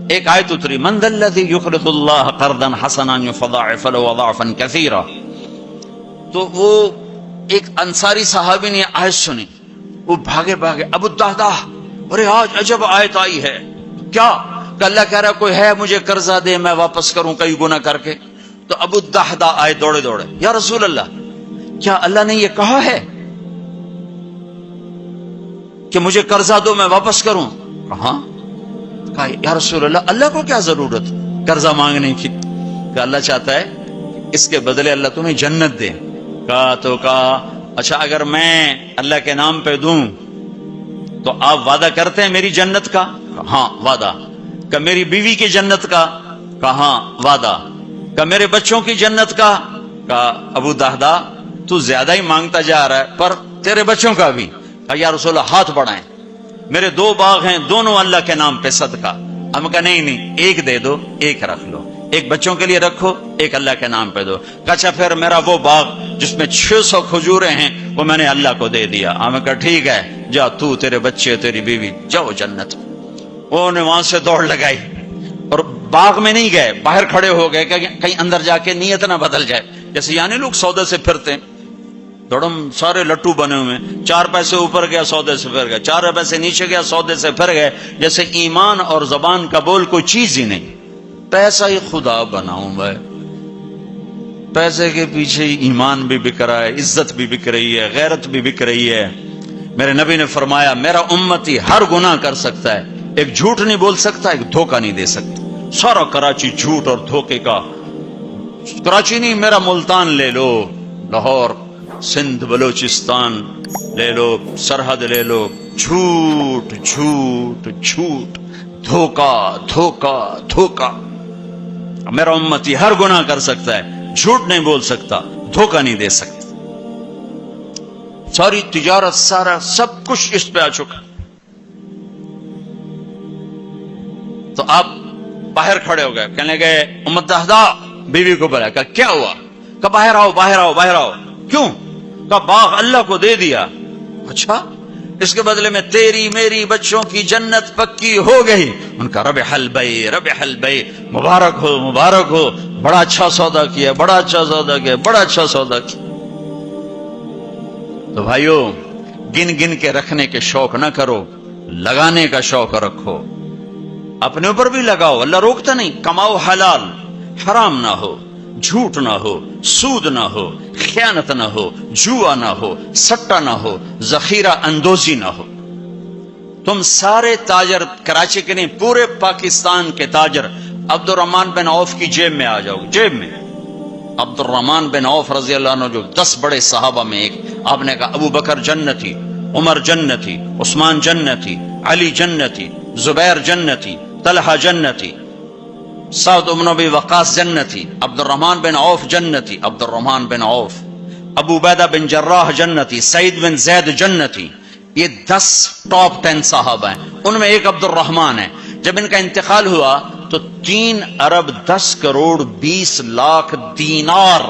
ایک آیت اتری من ذا الذی یقرض اللہ قرضا حسنا یضاعف له اضعافا کثیرا، تو وہ ایک انصاری صحابی نے آیت سنی، وہ بھاگے ابو الدحداح، ارے آج عجب آیت آئی ہے، کیا کہ اللہ کہہ رہا کوئی ہے مجھے قرضہ دے میں واپس کروں کئی گناہ کر کے۔ تو ابو الدحداح آئے دوڑے یا رسول اللہ کیا اللہ نے یہ کہا ہے کہ مجھے قرضہ دو میں واپس کروں؟ کہا یا رسول اللہ اللہ کو کیا ضرورت قرضہ مانگنے کی، کہ اللہ چاہتا ہے اس کے بدلے اللہ تمہیں جنت دے۔ کہا اچھا اگر میں اللہ کے نام پہ دوں تو آپ وعدہ کرتے ہیں میری جنت کا؟ ہاں وعدہ۔ کہ میری بیوی کی جنت کا؟ کہاں وعدہ۔ کہ میرے بچوں کی جنت کا؟ کہا ابو دحداح تو زیادہ ہی مانگتا جا رہا ہے، پر تیرے بچوں کا بھی؟ کہا یا رسول اللہ ہاتھ بڑھائیں، میرے 2 باغ ہیں دونوں اللہ کے نام پہ صدقہ۔ ہم کہا نہیں ایک دے دو، ایک رکھ لو، ایک بچوں کے لیے رکھو، ایک اللہ کے نام پہ دو۔ کہا اچھا پھر میرا وہ باغ جس میں 600 کھجوریں ہیں وہ میں نے اللہ کو دے دیا۔ ہم کہا ٹھیک ہے جا تو، تیرے بچے، تیری بیوی جاؤ جنت۔ انہوں نے وہاں سے دوڑ لگائی اور باغ میں نہیں گئے، باہر کھڑے ہو گئے کہ کہیں اندر جا کے نیت نہ بدل جائے، جیسے یعنی لوگ سودے سے پھرتے ہیں، دوڑم سارے لٹو بنے ہوئے، 4 پیسے اوپر گیا سودے سے پھر گئے، 4 پیسے نیچے گیا سودے سے پھر گئے، جیسے ایمان اور زبان کا بول کوئی چیز ہی نہیں۔ پیسہ ہی خدا بناؤں بھائی، پیسے کے پیچھے ایمان بھی بک رہا ہے، عزت بھی بک رہی ہے، غیرت بھی بک رہی ہے۔ میرے نبی نے فرمایا میرا امتی ہر گناہ کر سکتا ہے، ایک جھوٹ نہیں بول سکتا، ایک دھوکہ نہیں دے سکتا۔ سارا کراچی جھوٹ اور دھوکے کا، کراچی نہیں میرا ملتان لے لو، لاہور سندھ بلوچستان لے لو، سرحد لے لو، جھوٹ جھوٹ جھوٹ، دھوکا دھوکا دھوکا۔ میرا امتی ہر گناہ کر سکتا ہے، جھوٹ نہیں بول سکتا، دھوکا نہیں دے سکتا۔ ساری تجارت، سارا سب کچھ اس پہ آ چکا۔ تو آپ باہر کھڑے ہو گئے، کہنے گئے امت دہدا، بیوی کو بلایا، کہا کیا ہوا؟ کہا باہر آؤ باہر آؤ باہر آؤ۔ کیوں؟ کہا باغ اللہ کو دے دیا۔ اچھا، اس کے بدلے میں تیری میری بچوں کی جنت پکی ہو گئی۔ ان کا ربح البیع ربح البیع، مبارک ہو مبارک ہو، بڑا اچھا سودا کیا، بڑا اچھا سودا کیا، بڑا اچھا سودا کیا۔ تو بھائیو، گن گن کے رکھنے کے شوق نہ کرو، لگانے کا شوق رکھو۔ اپنے اوپر بھی لگاؤ، اللہ روکتا نہیں۔ کماؤ حلال، حرام نہ ہو، جھوٹ نہ ہو، سود نہ ہو، خیانت نہ ہو، جوا نہ ہو، سٹا نہ ہو، ذخیرہ اندوزی نہ ہو۔ تم سارے تاجر، کراچی کے نہیں پورے پاکستان کے تاجر عبد الرحمن بن عوف کی جیب میں آ جاؤ، جیب میں۔ عبد الرحمن بن عوف رضی اللہ عنہ جو 10 بڑے صحابہ میں ایک، آپ نے کہا ابو بکر جنتی، عمر جنتی، عثمان جنتی، علی جنتی، زبیر جنتی، طلحہ جنتی، سعد بن ابی وقاص جنتی، عبد الرحمن بن عوف جنتی، عبد الرحمن بن عوف، ابو عبیدہ بن جراح جنتی، سعید بن زید جنتی۔ یہ 10 ٹاپ 10 صحابہ ہیں، ان میں ایک عبد الرحمن ہے۔ جب ان کا انتقال ہوا تو 3 ارب 10 کروڑ 20 لاکھ دینار،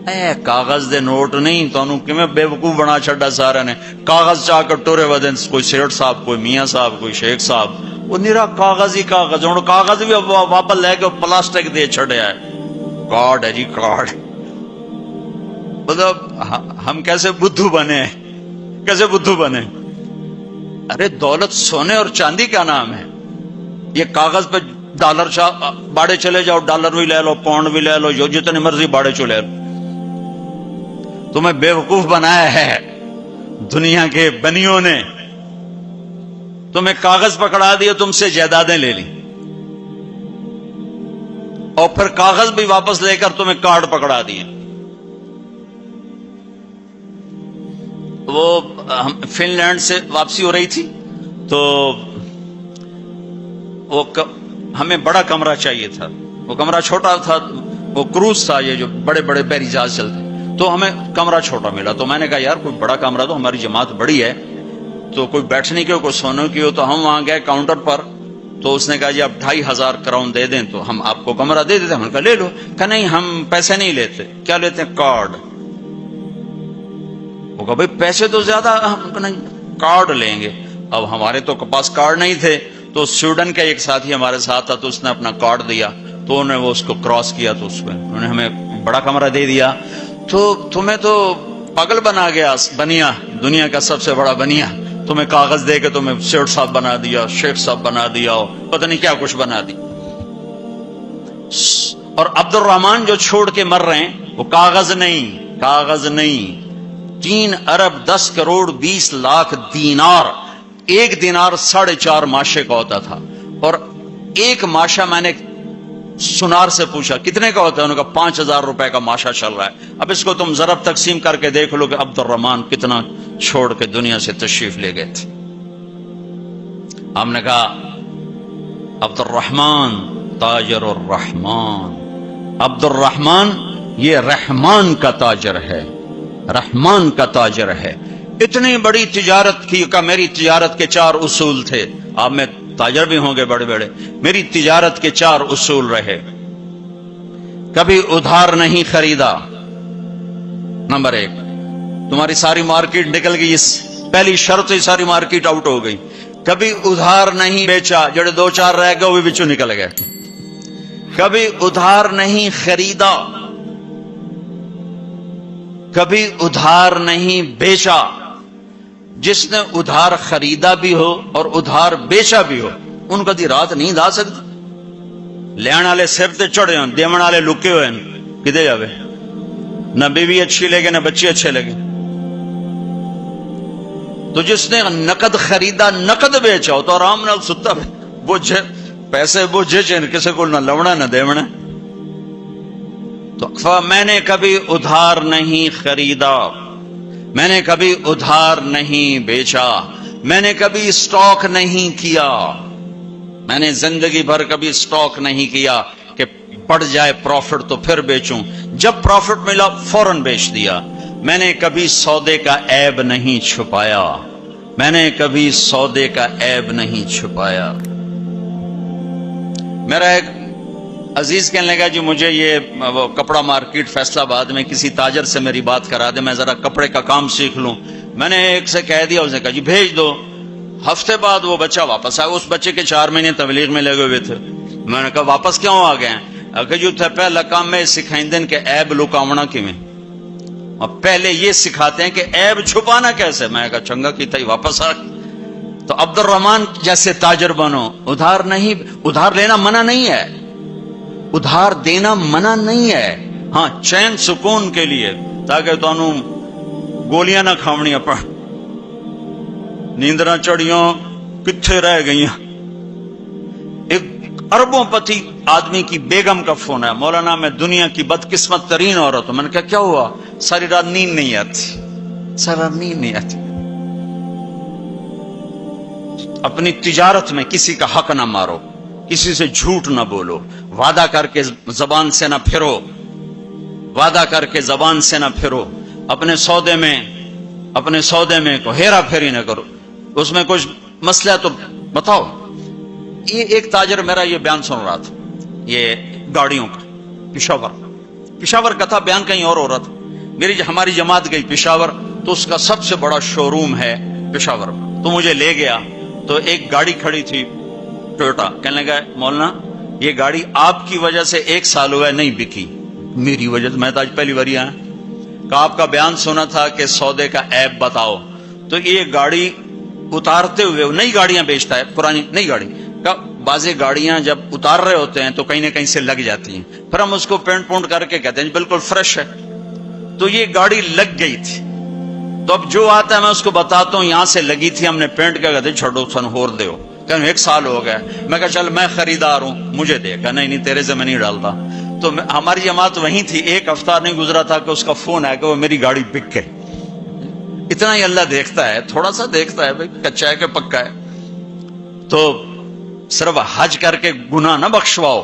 اے کاغذ دے نوٹ نہیں، تو انہوں کیویں بے وقوف بنا چھڑا سارے نے۔ کاغذ چاہ کر ٹورے ودن، کوئی سیٹ صاحب، کوئی میاں صاحب، کوئی شیخ صاحب، وہ نیرا کاغذ ہی کاغذ۔ ہوں کاغذ بھی واپس لے کے پلاسٹک دے چھڑے ہے، کارڈ ہے جی کارڈ۔ مطلب ہم کیسے بدھو بنے، کیسے بدھو بنے؟ ارے دولت سونے اور چاندی کا نام ہے، یہ کاغذ پہ ڈالر باڑے چلے جاؤ، ڈالر بھی لے لو، پاؤنڈ بھی لے لو، جو جتنے مرضی باڑے چلے لو۔ تمہیں بے وقوف بنایا ہے دنیا کے بنیوں نے، تمہیں کاغذ پکڑا دیا، تم سے جائیدادیں لے لی، اور پھر کاغذ بھی واپس لے کر تمہیں کارڈ پکڑا دیے۔ وہ فن لینڈ سے واپسی ہو رہی تھی تو وہ ہمیں بڑا کمرہ چاہیے تھا، وہ کمرہ چھوٹا تھا، وہ کروز تھا، یہ جو بڑے بڑے بحری جہاز چلتے، تو ہمیں کمرہ چھوٹا ملا۔ تو میں نے کہا یار کوئی بڑا کمرہ، تو ہماری جماعت بڑی ہے، تو کوئی بیٹھنے کی ہو، کوئی سونے کی ہو۔ تو ہم وہاں گئے کاؤنٹر پر، تو اس نے کہا جی آپ 2500 کراؤن دے دیں تو ہم آپ کو کمرہ دے دیتے۔ ہم نے کہا لے لو۔ کہ نہیں ہم پیسے نہیں لیتے۔ کیا لیتے ہیں؟ کارڈ۔ وہ کہا بھائی پیسے تو زیادہ، ہم کہا نہیں کارڈ لیں گے۔ اب ہمارے تو پاس کارڈ نہیں تھے، تو سویڈن کا ایک ساتھی ہمارے ساتھ تھا، تو اس نے اپنا کارڈ دیا، تو انہوں نے وہ اس کو کراس کیا، تو اس میں انہوں نے ہمیں بڑا کمرہ دے دیا۔ تو تمہیں تو پاگل بنا گیا بنیا، دنیا کا سب سے بڑا بنیا، تمہیں کاغذ دے کے تمہیں سیٹ صاحب بنا دیا، شیخ صاحب بنا دیا، پتہ نہیں کیا کچھ بنا دی۔ اور عبد الرحمن جو چھوڑ کے مر رہے ہیں وہ کاغذ نہیں، کاغذ نہیں، 3 ارب 10 کروڑ 20 لاکھ دینار۔ ایک دینار 4.5 ماشے کا ہوتا تھا، اور ایک ماشا میں نے سنار سے پوچھا کتنے کا ہوتا ہے، انہوں نے کہا 5000 روپے کا ماشا چل رہا ہے۔ اب اس کو تم ضرب تقسیم کر کے دیکھ لو کہ عبد الرحمن کتنا چھوڑ کے دنیا سے تشریف لے گئے تھے۔ ہم نے کہا عبد الرحمن تاجر الرحمن، عبد الرحمن یہ رحمان کا تاجر ہے، رحمان کا تاجر ہے۔ اتنی بڑی تجارت کی کہ میری تجارت کے 4 اصول تھے، آپ میں تاجر بھی ہوں گے بڑے بڑے، میری تجارت کے 4 اصول رہے۔ کبھی ادھار نہیں خریدا، نمبر 1۔ تمہاری ساری مارکیٹ نکل گئی، اس پہلی شرط ہی ساری مارکیٹ آؤٹ ہو گئی۔ کبھی ادھار نہیں بیچا، جڑے 2-4 رہ گئے وہ بھی بچوں نکل گئے۔ کبھی ادھار نہیں خریدا، کبھی ادھار نہیں بیچا۔ جس نے ادھار خریدا بھی ہو اور ادھار بیچا بھی ہو، ان کا دی رات نیند آ سکتی۔ لین والے سر تے چڑھے ہوں، دیون والے لکے ہوئے ہیں، کدے جاوے؟ نہ بیوی اچھی لگے نہ بچے اچھے لگے۔ تو جس نے نقد خریدا نقد بیچا ہو تو آرام نال ستا بوجھے پیسے بوجھے چین، کسے کو نہ لونا نہ دیونا۔ تو میں نے کبھی ادھار نہیں خریدا، میں نے کبھی ادھار نہیں بیچا، میں نے کبھی اسٹاک نہیں کیا، میں نے زندگی بھر کبھی اسٹاک نہیں کیا کہ بڑھ جائے پروفٹ تو پھر بیچوں، جب پروفٹ ملا فوراً بیچ دیا۔ میں نے کبھی سودے کا عیب نہیں چھپایا، میں نے کبھی سودے کا عیب نہیں چھپایا۔ میرا ایک عزیز کہنے لگا جی مجھے یہ کپڑا مارکیٹ فیصل آباد میں کسی تاجر سے میری بات کرا دے، میں ذرا کپڑے کا کام سیکھ لوں۔ میں نے ایک سے کہہ دیا، اس نے کہا جی بھیج دو۔ ہفتے بعد وہ بچہ واپس آیا، اس بچے کے 4 مہینے تبلیغ میں لگے ہوئے تھے۔ میں نے کہا واپس کیوں آ گئے ہیں؟ کہ جو تھے پہلا کام میں سکھائیں کہ عیب لکاونا کیویں، اور پہلے یہ سکھاتے ہیں کہ عیب چھپانا کیسے۔ میں نے کہا چنگا کیتا ہی واپس آ۔ تو عبد الرحمان جیسے تاجر بنو، ادھار نہیں، ادھار لینا منع نہیں ہے، ادھار دینا منع نہیں ہے، ہاں چین سکون کے لیے، تاکہ تانوں گولیاں نہ کھاونیاں پڑ، نیندراں چڑیاں کتھے رہ گئیاں۔ ایک اربوں پتی آدمی کی بیگم کا فون ہے، مولانا میں دنیا کی بدقسمت ترین عورت ہوں۔ میں نے کہا کیا ہوا؟ ساری رات نیند نہیں آتی، ساری رات نیند نہیں آتی۔ اپنی تجارت میں کسی کا حق نہ مارو، کسی سے جھوٹ نہ بولو، وعدہ کر کے زبان سے نہ پھرو، وعدہ کر کے زبان سے نہ پھرو، اپنے سودے میں کو ہیرا پھیری نہ کرو، اس میں کچھ مسئلہ تو بتاؤ۔ یہ ایک تاجر میرا یہ بیان سن رہا تھا، یہ گاڑیوں کا، پشاور کا تھا بیان، کہیں اور ہو رہا تھا۔ ہماری جماعت گئی پشاور، تو اس کا سب سے بڑا شو روم ہے پشاور میں، تو مجھے لے گیا، تو ایک گاڑی کھڑی تھی ٹویوٹا، کہنے لگا مولانا یہ گاڑی آپ کی وجہ سے 1 سال ہوا ہے نہیں بکی، میری وجہ سے، میں تو آج پہلی بار آیا کہ آپ کا بیان سنا تھا کہ سودے کا عیب بتاؤ، تو یہ گاڑی اتارتے ہوئے، نئی گاڑیاں بیچتا ہے، پرانی نئی گاڑی کا، بعضی گاڑیاں جب اتار رہے ہوتے ہیں تو کہیں نہ کہیں سے لگ جاتی ہیں، پھر ہم اس کو پینٹ پونٹ کر کے کہتے ہیں بالکل فریش ہے، تو یہ گاڑی لگ گئی تھی، تو اب جو آتا ہے میں اس کو بتاتا ہوں یہاں سے لگی تھی، ہم نے پینٹ کیا، کہتے چھوڑو سن ہور دیو، کہ 1 سال ہو گیا۔ میں کہا چل میں خریدار ہوں، مجھے دے، کہا نہیں تیرے سے میں نہیں ڈالتا۔ تو ہماری جماعت وہیں تھی، 1 ہفتہ نہیں گزرا تھا کہ اس کا فون آیا کہ وہ میری گاڑی بک گئی۔ اتنا ہی اللہ دیکھتا ہے، تھوڑا سا دیکھتا ہے، بھائی کچا ہے کہ پکا ہے۔ تو صرف حج کر کے گناہ نہ بخشواؤ،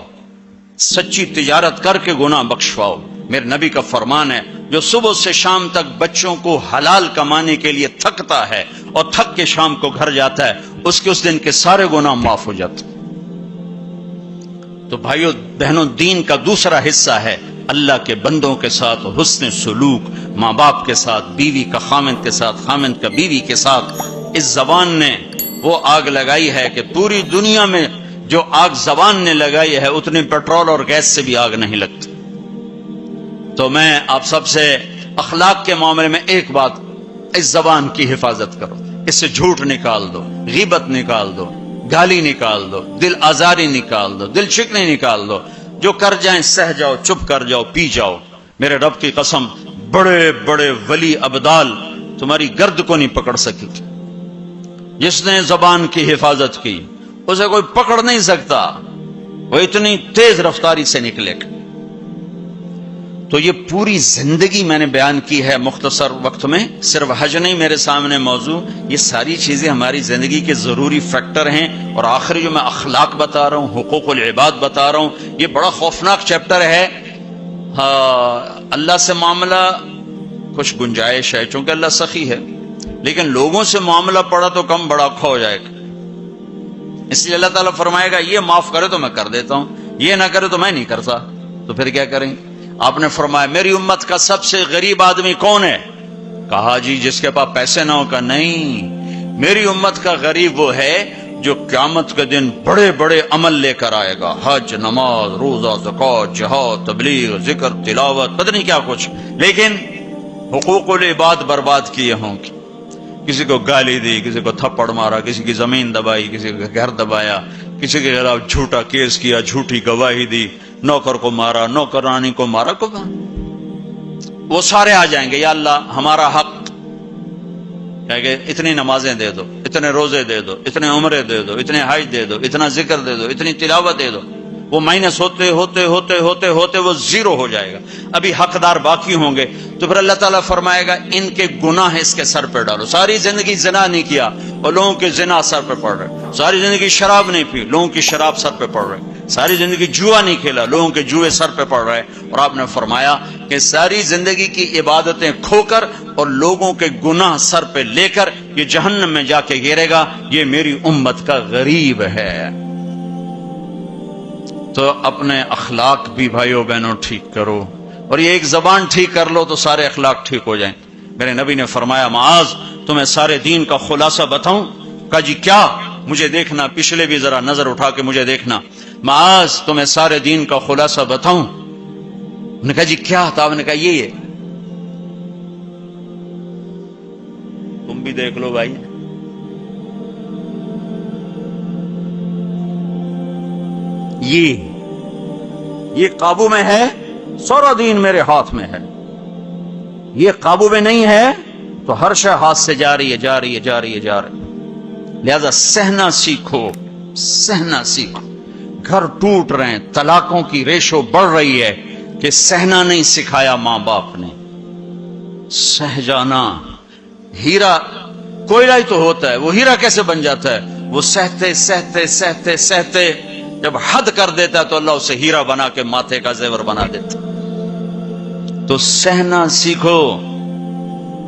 سچی تجارت کر کے گناہ بخشواؤ۔ میرے نبی کا فرمان ہے، جو صبح سے شام تک بچوں کو حلال کمانے کے لیے تھکتا ہے اور تھک کے شام کو گھر جاتا ہے، اس کے اس دن کے سارے گناہ معاف ہو جاتے۔ تو بھائیو بہنوں، دین کا دوسرا حصہ ہے اللہ کے بندوں کے ساتھ حسن سلوک، ماں باپ کے ساتھ، بیوی کا خامند کے ساتھ، خامند کا بیوی کے ساتھ۔ اس زبان نے وہ آگ لگائی ہے کہ پوری دنیا میں جو آگ زبان نے لگائی ہے اتنی پیٹرول اور گیس سے بھی آگ نہیں لگتی۔ تو میں آپ سب سے اخلاق کے معاملے میں ایک بات، اس زبان کی حفاظت کرو، اس سے جھوٹ نکال دو، غیبت نکال دو، گالی نکال دو، دل آزاری نکال دو، دل شکنی نکال دو، جو کر جائیں سہ جاؤ، چپ کر جاؤ، پی جاؤ۔ میرے رب کی قسم، بڑے بڑے ولی ابدال تمہاری گرد کو نہیں پکڑ سکی، جس نے زبان کی حفاظت کی اسے کوئی پکڑ نہیں سکتا، وہ اتنی تیز رفتاری سے نکلے گا۔ تو یہ پوری زندگی میں نے بیان کی ہے مختصر وقت میں، صرف حج نہیں میرے سامنے موضوع، یہ ساری چیزیں ہماری زندگی کے ضروری فیکٹر ہیں۔ اور آخری جو میں اخلاق بتا رہا ہوں، حقوق العباد بتا رہا ہوں، یہ بڑا خوفناک چیپٹر ہے۔ اللہ سے معاملہ کچھ گنجائش ہے چونکہ اللہ سخی ہے، لیکن لوگوں سے معاملہ پڑا تو کم بڑا کھو ہو جائے گا، اس لیے اللہ تعالیٰ فرمائے گا یہ معاف کرے تو میں کر دیتا ہوں، یہ نہ کرے تو میں نہیں کرتا، تو پھر کیا کریں؟ آپ نے فرمایا میری امت کا سب سے غریب آدمی کون ہے؟ کہا جی جس کے پاس پیسے نہ ہو۔ کا نہیں، میری امت کا غریب وہ ہے جو قیامت کے دن بڑے بڑے عمل لے کر آئے گا، حج، نماز، روزہ، زکوٰۃ، جہاد، تبلیغ، ذکر، تلاوت، پتہ نہیں کیا کچھ، لیکن حقوق العباد برباد کیے ہوں گے۔ کسی کو گالی دی، کسی کو تھپڑ مارا، کسی کی زمین دبائی، کسی کا گھر دبایا، کسی کے خلاف جھوٹا کیس کیا، جھوٹی گواہی دی، نوکر کو مارا، نوکرانی کو مارا، وہ سارے آ جائیں گے، یا اللہ ہمارا حق ہے کہ اتنی نمازیں دے دو، اتنے روزے دے دو، اتنے عمرے دے دو، اتنے حج دے دو، اتنا ذکر دے دو، اتنی تلاوت دے دو۔ وہ مائنس ہوتے ہوتے ہوتے ہوتے ہوتے وہ زیرو ہو جائے گا. ابھی حقدار باقی ہوں گے تو پھر اللہ تعالیٰ فرمائے گا ان کے گناہ اس کے سر پہ ڈالو. ساری زندگی زنا نہیں کیا اور لوگوں کے زنا سر پہ پڑ رہے. ساری زندگی شراب نہیں پی، لوگوں کی شراب سر پہ پڑ رہے. ساری زندگی جوا نہیں کھیلا، لوگوں کے جوئے سر پہ پڑ رہے. اور آپ نے فرمایا کہ ساری زندگی کی عبادتیں کھو کر اور لوگوں کے گناہ سر پہ لے کر یہ جہنم میں جا کے گرے گا. یہ میری امت کا غریب ہے. تو اپنے اخلاق بھی بھائیو بہنوں ٹھیک کرو، اور یہ ایک زبان ٹھیک کر لو تو سارے اخلاق ٹھیک ہو جائیں. میرے نبی نے فرمایا معاذ تمہیں سارے دین کا خلاصہ بتاؤں؟ کہا جی کیا؟ مجھے دیکھنا، پچھلے بھی ذرا نظر اٹھا کے مجھے دیکھنا. معاذ تمہیں سارے دین کا خلاصہ بتاؤں؟ انہوں نے کہا جی کیا؟ تو آپ نے کہا یہ ہے. تم بھی دیکھ لو بھائی، یہ قابو میں ہے، سارا دین میرے ہاتھ میں ہے. یہ قابو میں نہیں ہے تو ہر شے ہاتھ سے جا رہی ہے جا رہی ہے جا رہی ہے جا رہی ہے. لہذا سہنا سیکھو، سہنا سیکھو. گھر ٹوٹ رہے ہیں، طلاقوں کی ریشو بڑھ رہی ہے کہ سہنا نہیں سکھایا ماں باپ نے. سہ جانا. ہیرا کوئلہ ہی تو ہوتا ہے، وہ ہیرا کیسے بن جاتا ہے؟ وہ سہتے سہتے سہتے سہتے جب حد کر دیتا ہے تو اللہ اسے ہیرا بنا کے ماتھے کا زیور بنا دیتا. تو سہنا سیکھو،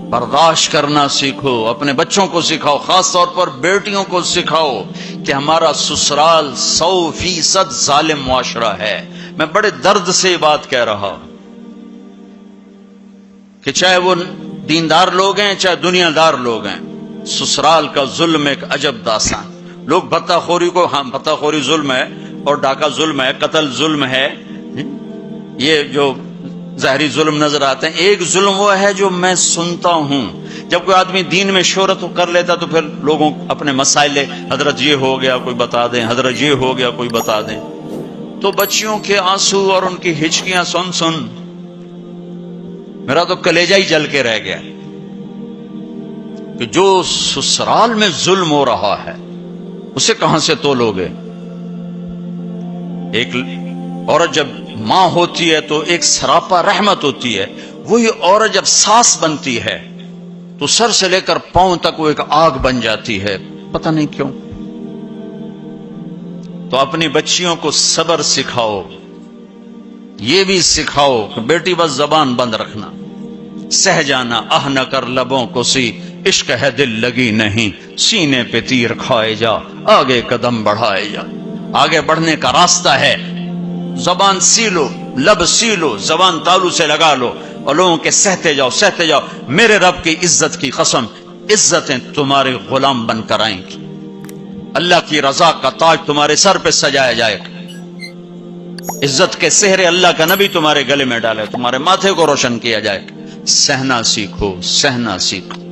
برداشت کرنا سیکھو. اپنے بچوں کو سکھاؤ، خاص طور پر بیٹیوں کو سکھاؤ کہ ہمارا سسرال 100% ظالم معاشرہ ہے. میں بڑے درد سے یہ بات کہہ رہا ہوں کہ چاہے وہ دیندار لوگ ہیں چاہے دنیا دار لوگ ہیں، سسرال کا ظلم ایک عجب داستان. لوگ بھتہ خوری کو، ہاں بھتہ خوری ظلم ہے اور ڈاکہ ظلم ہے، قتل ظلم ہے، یہ جو ظاہری ظلم نظر آتے ہیں. ایک ظلم وہ ہے جو میں سنتا ہوں، جب کوئی آدمی دین میں شہرت کر لیتا تو پھر لوگوں اپنے مسائل، حضرت یہ ہو گیا کوئی بتا دیں، حضرت یہ ہو گیا کوئی بتا دیں. تو بچیوں کے آنسو اور ان کی ہچکیاں سن سن میرا تو کلیجہ ہی جل کے رہ گیا کہ جو سسرال میں ظلم ہو رہا ہے اسے کہاں سے تولو گے؟ ایک عورت جب ماں ہوتی ہے تو ایک سراپا رحمت ہوتی ہے. وہی عورت جب ساس بنتی ہے تو سر سے لے کر پاؤں تک وہ ایک آگ بن جاتی ہے، پتہ نہیں کیوں. تو اپنی بچیوں کو صبر سکھاؤ. یہ بھی سکھاؤ کہ بیٹی بس زبان بند رکھنا، سہ جانا. آہ نہ کر لبوں کو سی، عشق ہے دل لگی نہیں، سینے پہ تیر کھائے جا، آگے قدم بڑھائے جا. آگے بڑھنے کا راستہ ہے. زبان سیلو، لب سیلو، زبان تالو سے لگا لو اور لوگوں کے سہتے جاؤ سہتے جاؤ. میرے رب کی عزت کی قسم، عزتیں تمہارے غلام بن کر آئیں گی. اللہ کی رضا کا تاج تمہارے سر پہ سجایا جائے گا. عزت کے سہرے اللہ کا نبی تمہارے گلے میں ڈالے، تمہارے ماتھے کو روشن کیا جائے گا. سہنا سیکھو، سہنا سیکھو.